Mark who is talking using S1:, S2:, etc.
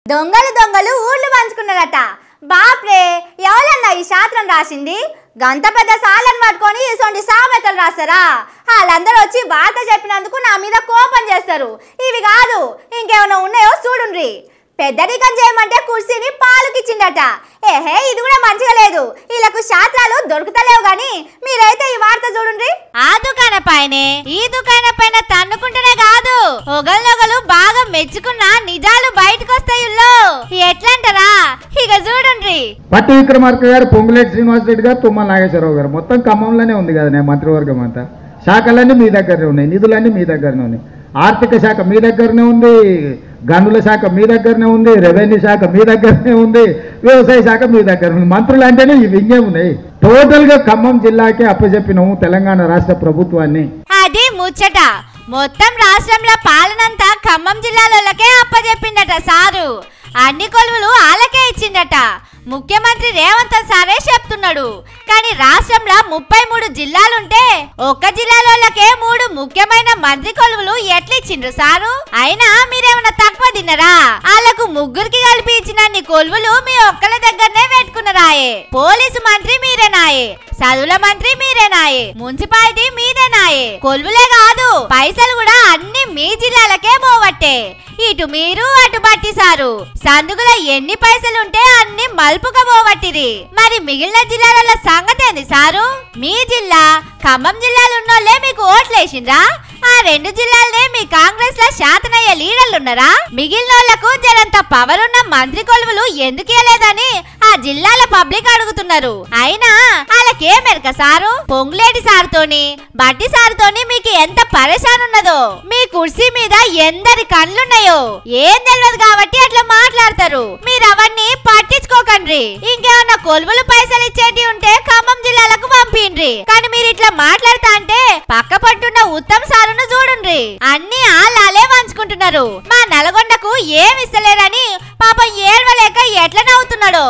S1: దొంగలు దొంగలు ఊర్లు పంచుకున్నారట. బాప్రే, ఎవరన్నా ఈ శాస్త్రం రాసింది? గంత పెద్ద సాలను పట్టుకొని ఇటువంటి సామెతలు రాస్తారా? వాళ్ళందరూ వచ్చి వార్త చెప్పినందుకు నా మీద కోపం చేస్తారు. ఇవి కాదు, ఇంకేమైనా ఉన్నాయో చూడుండ్రి. పెద్దరికం చేయమంటే కుర్చీని పాలుకిచ్చిండట. ఏహే, ఇది కూడా మంచిగా లేదు. వీళ్ళకు శాస్త్రాలు దొరుకుతలేవు గాని మీరైతే ఈ వార్త చూడుండ్రి.
S2: ఆ దుకాణ పైనే ఈ దుకాణ పైన తన్నుకుంటేనే కాదు, ఒకళ్ళొకలు బాగా మెచ్చుకున్న నిజాలు బయటకు వస్తాయిల్లో. ఎట్లంటారా? ఇక చూడుండ్రి.
S3: పట్టి విక్రమార్క గారు, పొంగులేటి శ్రీనివాసరెడ్డి గారు, తుమ్మల నాగేశ్వరరావు గారు, మొత్తం ఖమ్మంలోనే ఉంది కదా మంత్రివర్గం అంతా. శాఖలన్నీ మీ దగ్గరనే ఉన్నాయి, నిధులన్నీ మీ దగ్గరనే ఉన్నాయి. ఆర్థిక శాఖ మీ దగ్గరనే ఉంది, గనుల శాఖ మీ దగ్గరనే ఉంది, రెవెన్యూ శాఖ మీ దగ్గరనే ఉంది, వ్యవసాయ శాఖ మీ దగ్గర ఉంది. మంత్రులు అంటేనే ఇవి ఇంకే ఉన్నాయి. టోటల్ గా ఖమ్మం జిల్లాకే అప్పచెప్పినాము తెలంగాణ రాష్ట్ర ప్రభుత్వాన్ని.
S2: అది ముచ్చట. మొత్తం రాష్ట్రంలో పాలనంతా ఖమ్మం జిల్లాలకే అప్పచెప్పిండట సారు. అన్ని కొలువులు వాళ్ళకే ఇచ్చిండట. ముఖ్యమంత్రి రేవంత్ సారే చెప్తున్నాడు. కానీ రాష్ట్రంలో 33 జిల్లాలుంటే ఒక్క జిల్లాలోకే 3 ముఖ్యమైన మంత్రి కొలువులు ఎట్లిచ్చిండ్రు సారు? అయినా మీరేమన్నా తక్కువ తిన్నరా? వాళ్ళకు ముగ్గురికి కలిపి ఇచ్చినన్ని కొలువులు మీ ఒక్కల దగ్గరనే పెట్టుకున్నారాయే. పోలీసు మంత్రి మీరేనాయే, చదువుల మంత్రి మీరేనాయే, మున్సిపాలిటీ మీదేనాయే. కొలువులే కాదు, పైసలు కూడా అన్ని మీ జిల్లాలకే పోవట్టే. ఇటు మీరు అటు బట్టి సారు సందుకుల ఎన్ని పైసలుంటే అన్ని మల్పుగా పోవట్టిరి. మరి మిగిలిన జిల్లాల సంగతి ఏంది సారు? మీ జిల్లా ఖమ్మం జిల్లాలో ఉన్నోళ్ళే మీకు ఓట్లేసిండ్రా? ఆ 2 జిల్లాలనే మీ కాంగ్రెస్ లో శాతనయ్య లీడర్లు ఉన్నారా? మిగిలినోళ్లకు జరంత పవర్ ఉన్న మంత్రి కొలువులు ఎందుకు ఇవ్వలేదని ఆ జిల్లాల పబ్లిక్ అడుగుతున్నారు. అయినా వాళ్ళకేం ఎరక సారు? పొంగులేటి సారుతోని బట్టి సారుతోని మీకు ఎంత పరేషాన్ ఉన్నదో, మీ కుర్చీ మీద ఎందరి కళ్ళున్నాయో ఏం తెలియదు కాబట్టి అట్లా మాట్లాడతారు. మీరు అవన్నీ పట్టించుకోకండి. ఇంకేమన్నా కొలువులు పైసలు ఇచ్చేటి ఉంటే ఖమ్మం జిల్లాలకు పంపిండ్రి. కానీ మీరు ఇట్లా మాట్లాడతా అంటే పక్క పట్టున్న ఉత్తమ్ సారును చూడుండ్రి. అన్ని ఆళ్ళే పంచుకుంటున్నారు. మా నల్గొండకు ఏమి ఇస్తలేరని పాపం ఏడవలేక ఎట్లా నవ్వుతున్నాడో.